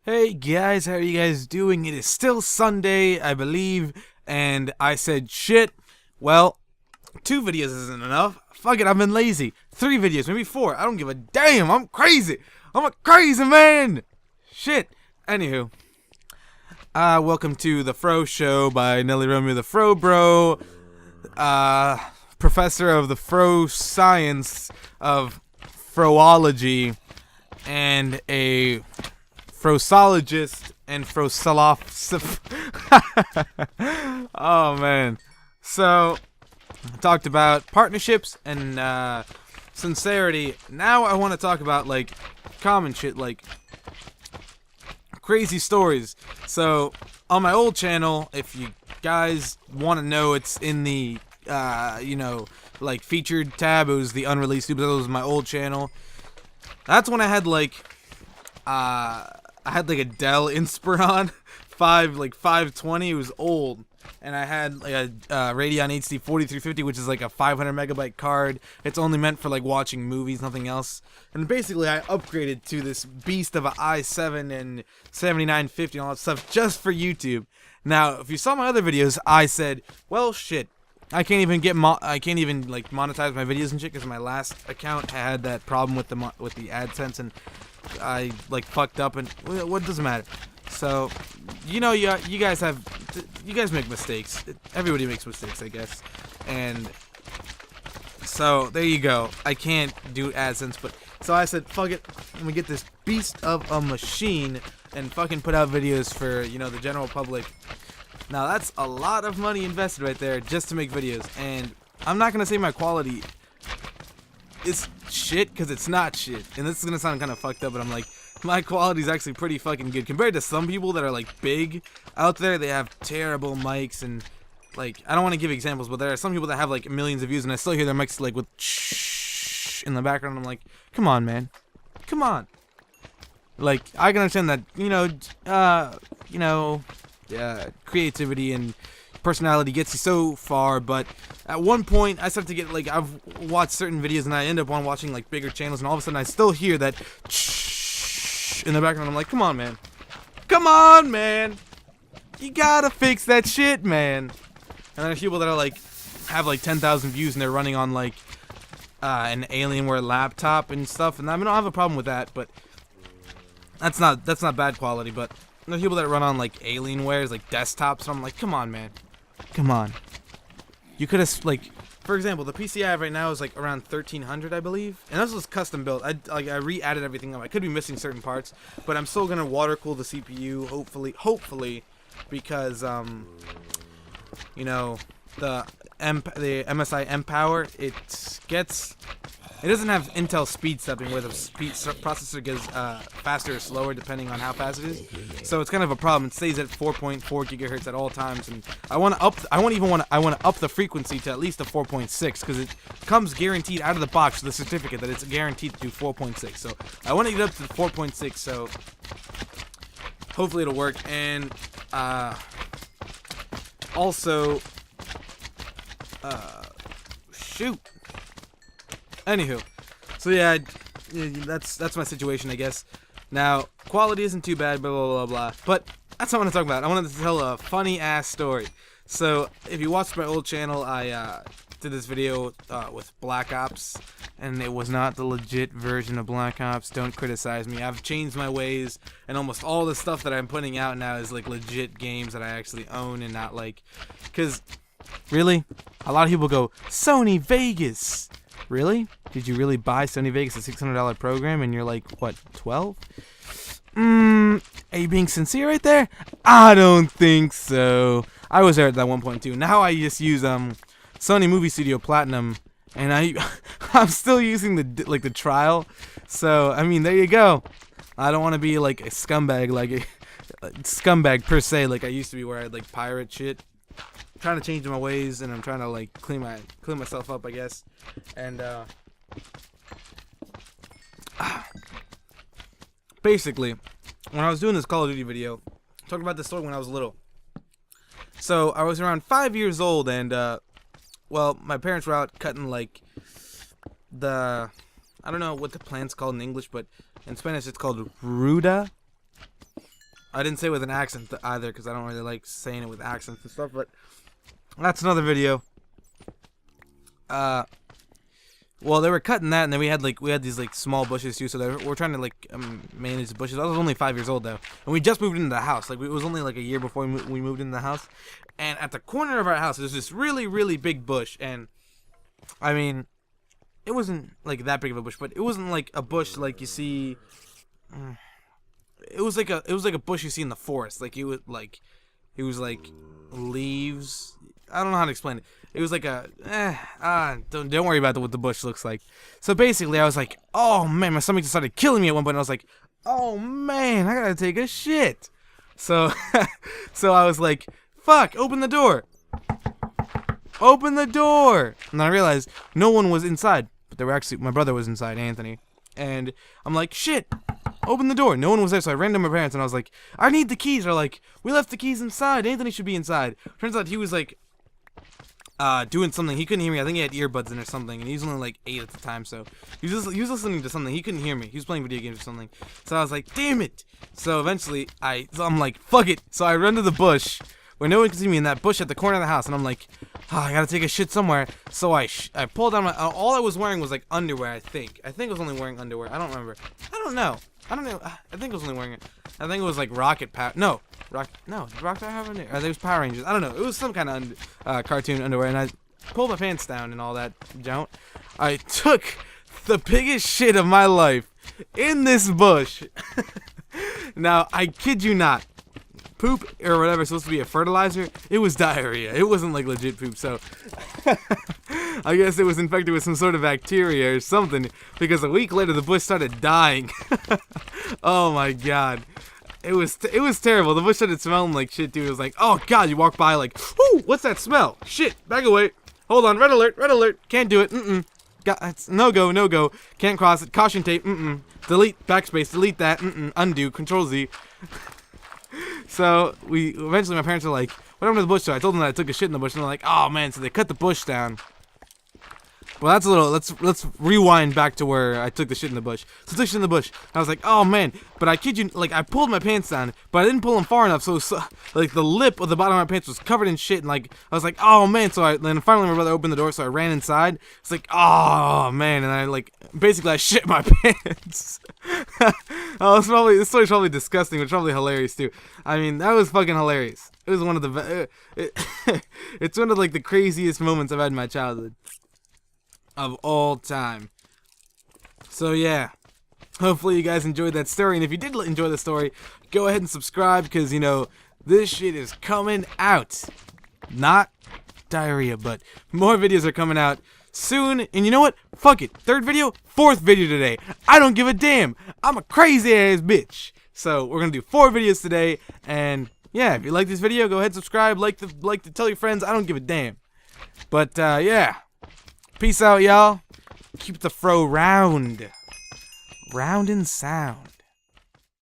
Hey guys, how are you guys doing? It is still Sunday, I believe, and I said shit. Well, 2 videos isn't enough. Fuck it, I've been lazy. 3 videos, maybe 4. I don't give a damn. I'm crazy. I'm a crazy man. Shit. Anywho, welcome to the Fro Show by Nelly Romeo the Fro Bro, professor of the Fro Science of Froology, and a Frosologist and Frosoloph. Oh man. So, I talked about partnerships and sincerity. Now I want to talk about like common shit, like crazy stories. So, on my old channel, if you guys want to know, it's in the like featured tab. It was the unreleased episodes. It was my old channel. That's when I had like a Dell Inspiron 520. It was old, and I had like a Radeon HD 4350, which is like a 500 megabyte card. It's only meant for like watching movies, nothing else. And basically, I upgraded to this beast of a i7 and 7950 and all that stuff just for YouTube. Now, if you saw my other videos, I said, well, shit. I can't even like monetize my videos and shit because my last account had that problem with the AdSense, and I like fucked up, and what doesn't matter. So, you guys make mistakes. Everybody makes mistakes, I guess. And so there you go. I can't do AdSense, but so I said, fuck it. Let me get this beast of a machine and fucking put out videos for the general public. Now that's a lot of money invested right there just to make videos, and I'm not gonna say my quality is shit because it's not shit, and this is gonna sound kind of fucked up, but I'm like, my quality is actually pretty fucking good compared to some people that are like big out there. They have terrible mics, and like, I don't want to give examples, but there are some people that have like millions of views, and I still hear their mics like with shh in the background. I'm like, come on, man, come on. Like, I can understand that creativity and personality gets you so far, but at one point I start to get like, I've watched certain videos and I end up on watching like bigger channels, and all of a sudden I still hear that in the background. I'm like, come on, man, you gotta fix that shit, man. And there's people that are like have like 10,000 views and they're running on like an Alienware laptop and stuff, and I mean, I don't have a problem with that, but that's not bad quality. But there's people that run on like Alienwares, like desktops, and I'm like, come on, man, come on. You could have, like, for example, the PC I have right now is like around 1,300, I believe, and this was custom built. I re-added everything up. I could be missing certain parts, but I'm still gonna water cool the CPU, hopefully, because the MSI M-Power, it doesn't have Intel speed stepping where the processor gets faster or slower depending on how fast it is. So it's kind of a problem. It stays at 4.4 gigahertz at all times, and I want to up the frequency to at least a 4.6 because it comes guaranteed out of the box with the certificate that it's guaranteed to do 4.6. So I want to get up to 4.6. So hopefully it'll work. And also, shoot. Anywho, so yeah, that's my situation, I guess. Now, quality isn't too bad, blah blah blah blah. But that's what I want to talk about. I wanted to tell a funny ass story. So if you watched my old channel, I did this video with Black Ops, and it was not the legit version of Black Ops. Don't criticize me. I've changed my ways, and almost all the stuff that I'm putting out now is like legit games that I actually own, and not like, cause really, a lot of people go Sony Vegas. Really? Did you really buy Sony Vegas, a $600 program, and you're like, what, 12? Are you being sincere right there? I don't think so. I was there at that 1.2. Now I just use Sony Movie Studio Platinum, and I'm still using the trial. So I mean, there you go. I don't want to be like a scumbag, scumbag per se, like I used to be, where I'd like pirate shit. I'm trying to change my ways, and I'm trying to like clean myself up, I guess. And basically, when I was doing this Call of Duty video, I talked about this story when I was little. So I was around 5 years old, and well, my parents were out cutting like I don't know what the plant's called in English, but in Spanish it's called ruda. I didn't say it with an accent either because I don't really like saying it with accents and stuff. But that's another video. Well, they were cutting that, and then we had these like small bushes too. So we're trying to like manage the bushes. I was only 5 years old though, and we just moved into the house. Like it was only like a year before we moved into the house. And at the corner of our house, there's this really, really big bush, and I mean, it wasn't like that big of a bush, but it wasn't like a bush like you see. It was like a bush you see in the forest. Like it was like leaves. I don't know how to explain it. It was like don't worry about what the bush looks like. So basically, I was like, oh man, my stomach just started killing me at one point. And I was like, oh man, I gotta take a shit. So, so I was like, fuck, open the door. Open the door. And then I realized no one was inside, but there were actually, my brother was inside, Anthony. And I'm like, shit, open the door. No one was there, so I ran to my parents and I was like, I need the keys. They're like, we left the keys inside. Anthony should be inside. Turns out he was like, doing something. He couldn't hear me. I think he had earbuds in or something, and he was only like 8 at the time, so he was listening to something. He couldn't hear me. He was playing video games or something. So I was like, damn it. So eventually, I'm like, fuck it. So I run to the bush where no one can see me, in that bush at the corner of the house, and I'm like, I gotta take a shit somewhere. So I pulled down my, all I was wearing was like underwear, I think I was only wearing underwear. I don't remember. I don't know. I think I was only wearing it. I think it was like Rocket Power. No, did Rocket Power have underwear? There was Power Rangers. I don't know. It was some kind of cartoon underwear, and I pulled my pants down and all that junk. I took the biggest shit of my life in this bush. Now, I kid you not. Poop or whatever is supposed to be a fertilizer. It was diarrhea. It wasn't like legit poop. So I guess it was infected with some sort of bacteria or something, because a week later the bush started dying. Oh my god. It was terrible. The bush started smelling like shit too. It was like, oh god, you walk by like, ooh, what's that smell? Shit, back away. Hold on, red alert. Can't do it. It's no go. Can't cross it. Caution tape. Delete, backspace, delete that. Undo, Control Z. So eventually my parents were like, what happened to the bush? So I told them that I took a shit in the bush, and they're like, oh man, so they cut the bush down. Well, that's a little, let's rewind back to where I took the shit in the bush. So I took shit in the bush. I was like, oh man, but I kid you, like I pulled my pants down, but I didn't pull them far enough, so like the lip of the bottom of my pants was covered in shit, and like I was like, oh man. So then finally my brother opened the door, so I ran inside. It's like, oh man, and I like basically I shit my pants. Oh, this story's probably disgusting, but it's probably hilarious too. I mean, that was fucking hilarious. It was one of the it's one of like the craziest moments I've had in my childhood of all time. So yeah, hopefully you guys enjoyed that story, and if you did enjoy the story, go ahead and subscribe, because you know this shit is coming out. Not diarrhea, but more videos are coming out soon. And you know what, fuck it, 3rd video, 4th video today. I don't give a damn. I'm a crazy ass bitch. So we're gonna do 4 videos today, and yeah, if you like this video, go ahead and subscribe, like to tell your friends. I don't give a damn. But yeah, peace out, y'all. Keep the fro round and sound.